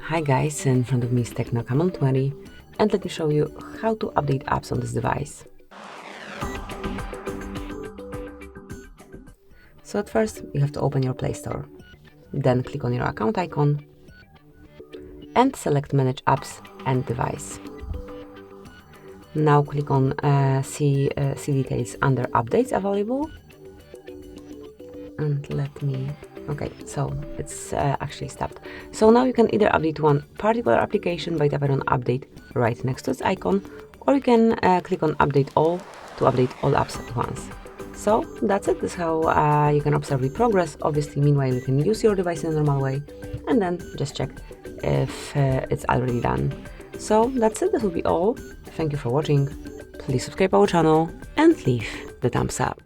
Hi guys, in front of me is TECNO Camon 20 and let me show you how to update apps on this device. So at first you have to open your Play Store, then click on your account icon and select Manage Apps and Device. Now click on see details under Updates Available, and okay, so it's actually stopped. So now you can either update one particular application by tapping on Update right next to its icon, or you can click on Update All to update all apps at once. So that's it. This is how you can observe the progress. Obviously, meanwhile, you can use your device in a normal way and then just check if it's already done. So that's it. That will be all. Thank you for watching. Please subscribe our channel and leave the thumbs up.